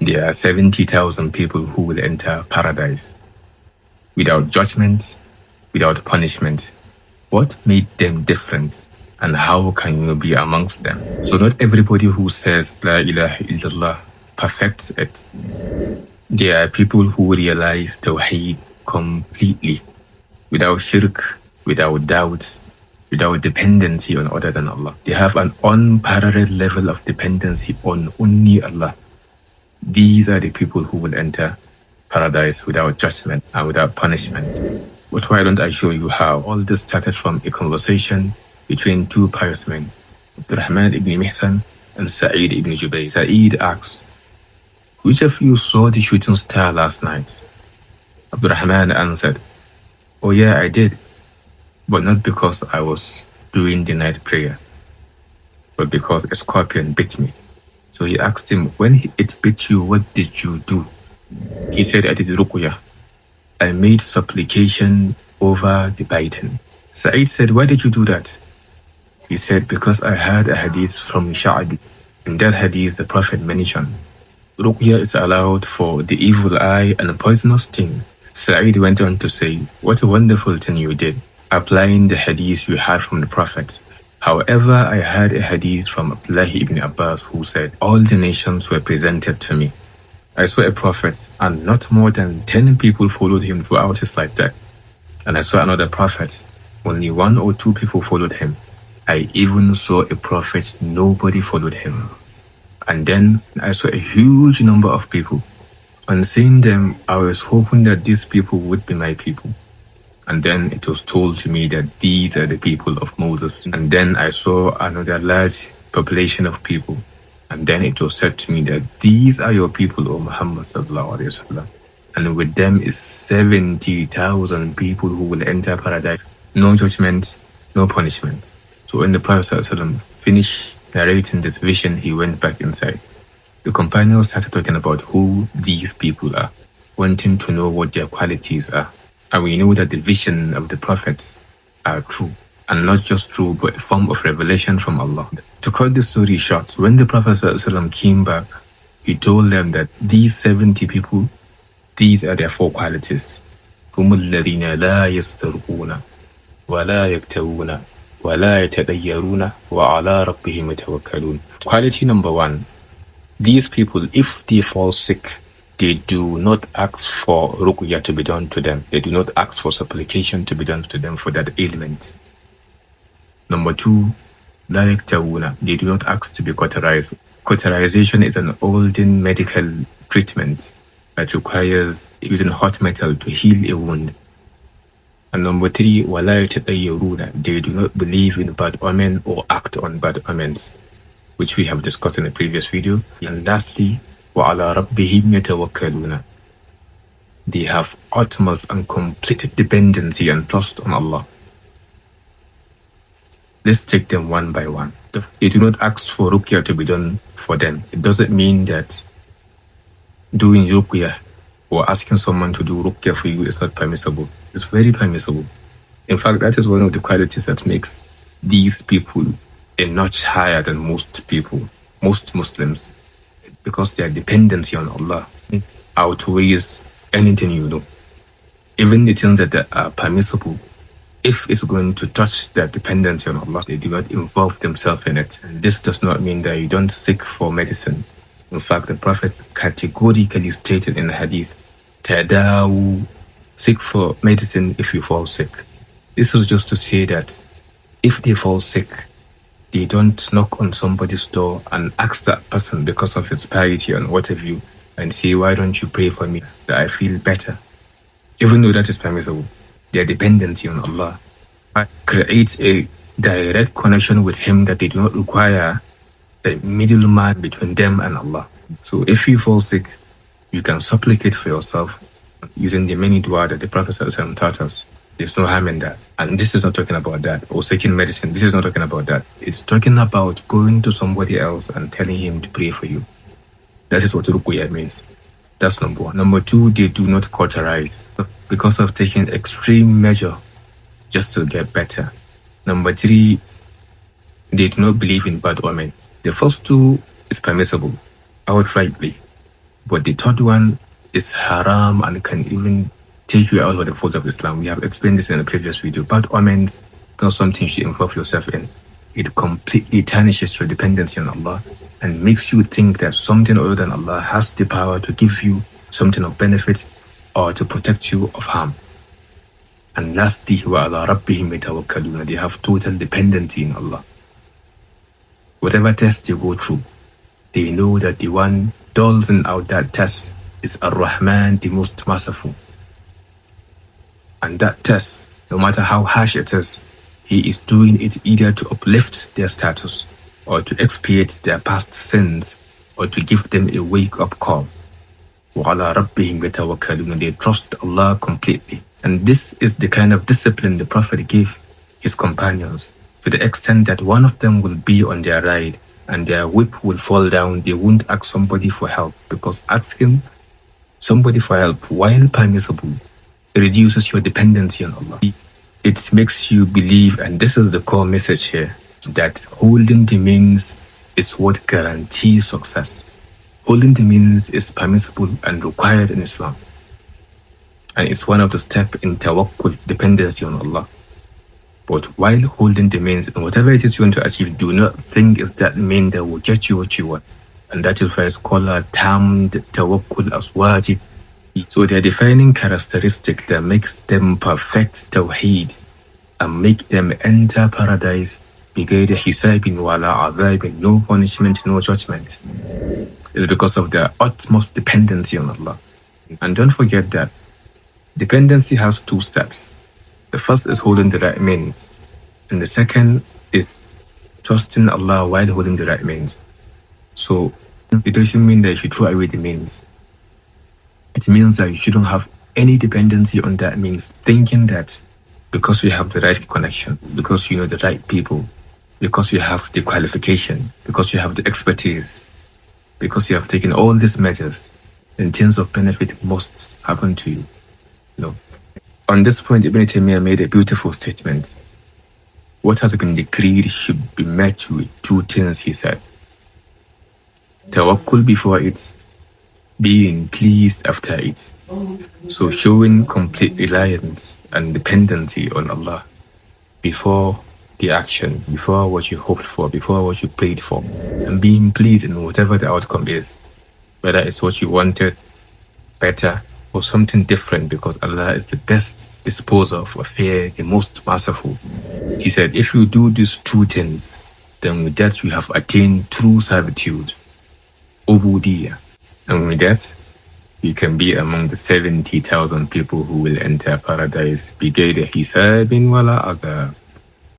There are 70,000 people who will enter paradise without judgment, without punishment. What made them different? And how can you be amongst them? So not everybody who says La ilaha illallah perfects it. There are people who realize Tawheed completely, without shirk, without doubts, without dependency on other than Allah. They have an unparalleled level of dependency on only Allah. These are the people who will enter paradise without judgment and without punishment. But why don't I show you how? All this started from a conversation between two pious men, Abdurrahman ibn Mihsan and Sa'id ibn Jubayr. Sa'id asks, which of you saw the shooting star last night? Abdurrahman answered, oh yeah, I did, but not because I was doing the night prayer, but because a scorpion bit me. So he asked him, when it bit you, what did you do? He said, I did ruqyah. I made supplication over the biting. Sa'id said, why did you do that? He said, because I heard a hadith from Sha'bi. In that hadith, the Prophet mentioned, ruqyah is allowed for the evil eye and a poisonous sting. Sa'id went on to say, what a wonderful thing you did, applying the hadith you heard from the Prophet. However, I heard a hadith from Abdullah ibn Abbas who said, all the nations were presented to me. I saw a prophet, and not more than 10 people followed him throughout his lifetime. And I saw another prophet, only 1 or 2 people followed him. I even saw a prophet, nobody followed him. And then I saw a huge number of people. On seeing them, I was hoping that these people would be my people. And then it was told to me that these are the people of Moses. And then I saw another large population of people. And then it was said to me that these are your people, O Muhammad sallallahu alaihi wasallam. And with them is 70,000 people who will enter paradise. No judgment, no punishment. So when the Prophet sallallahu alaihi wasallam finished narrating this vision, he went back inside. The companions started talking about who these people are, wanting to know what their qualities are. And we know that the vision of the prophets are true. And not just true, but a form of revelation from Allah. To cut the story short, when the Prophet ﷺ came back, he told them that these 70 people, these are their 4 qualities. هم الذين لا يسترقون ولا يكتوون ولا يتطيرون وعلى ربهم يتوكلون. Quality number 1. These people, if they fall sick, they do not ask for ruqyah to be done to them. They do not ask for supplication to be done to them for that ailment. Number 2, لا يكتوون. They do not ask to be cauterized. Cauterization is an olden medical treatment that requires using hot metal to heal a wound. And number 3, ولا يتطيرون. They do not believe in bad omen or act on bad omens, which we have discussed in a previous video. And lastly, وعلى ربهم يتوكلون. They have utmost and complete dependency and trust on Allah. Let's take them one by one. They do not ask for ruqyah to be done for them. It doesn't mean that doing ruqyah or asking someone to do ruqyah for you is not permissible. It's very permissible. In fact, that is one of the qualities that makes these people a notch higher than most people, most Muslims, because their dependency on Allah outweighs anything you know. Even the things that are permissible, if it's going to touch their dependency on Allah, they do not involve themselves in it. And this does not mean that you don't seek for medicine. In fact, the Prophet categorically stated in the Hadith, Tadawu, seek for medicine if you fall sick. This is just to say that if they fall sick, they don't knock on somebody's door and ask that person because of his piety and what have you, and say, why don't you pray for me that I feel better? Even though that is permissible, their dependency on Allah creates a direct connection with Him that they do not require a middleman between them and Allah. So if you fall sick, you can supplicate for yourself using the many dua that the Prophet ﷺ taught us. There's no harm in that. And this is not talking about that. Or seeking medicine. This is not talking about that. It's talking about going to somebody else and telling him to pray for you. That is what ruqyah means. That's number 1. Number 2, they do not cauterize because of taking extreme measure just to get better. Number 3, they do not believe in bad omen. The first 2 is permissible outrightly. But the third one is haram and can even take you out of the fold of Islam. We have explained this in a previous video. Bad omens, not something you should involve yourself in. It completely tarnishes your dependency on Allah and makes you think that something other than Allah has the power to give you something of benefit or to protect you of harm. And lastly, وَعَلَىٰ رَبِّهِمْ يَتَوَكَّلُونَ. They have total dependency in Allah. Whatever test you go through, they know that the one doling out that test is Ar-Rahman, the most merciful. And that test, no matter how harsh it is, He is doing it either to uplift their status or to expiate their past sins or to give them a wake-up call. وَعَلَىٰ رَبِّهِمْ يَتَوَكَّلُونَ. They trust Allah completely. And this is the kind of discipline the Prophet gave his companions, to the extent that one of them will be on their ride and their whip will fall down. They won't ask somebody for help, because asking somebody for help, while permissible, reduces your dependency on Allah. It makes you believe, and this is the core message here, that holding the means is what guarantees success. Holding the means is permissible and required in Islam. And it's one of the steps in Tawakkul, dependency on Allah. But while holding the means, and whatever it is you want to achieve, do not think it's that mean that will get you what you want. And that is why it's called a termed Tawakkul as wajib. So their defining characteristic that makes them perfect Tawheed and make them enter paradise بغير حساب ولا عذاب, no punishment, no judgment, is because of their utmost dependency on Allah. And don't forget that dependency has two steps. The first is holding the right means, and the second is trusting Allah while holding the right means. So it doesn't mean that you should throw away the means. It means that you shouldn't have any dependency on that means, thinking that because you have the right connection, because you know the right people, because you have the qualifications, because you have the expertise, because you have taken all these measures, then things of benefit must happen to you. No. On this point, Ibn Taymiyyah made a beautiful statement. What has been decreed should be met with two things, he said. Tawakkul before it, being pleased after it. So showing complete reliance and dependency on Allah before the action, before what you hoped for, before what you prayed for, and being pleased in whatever the outcome is, whether it's what you wanted, better, or something different, because Allah is the best disposer of affairs, the most merciful. He said, if you do these two things, then with that you have attained true servitude, ubudiyah. And with that, you can be among the 70,000 people who will enter paradise بغير حساب ولا عذاب.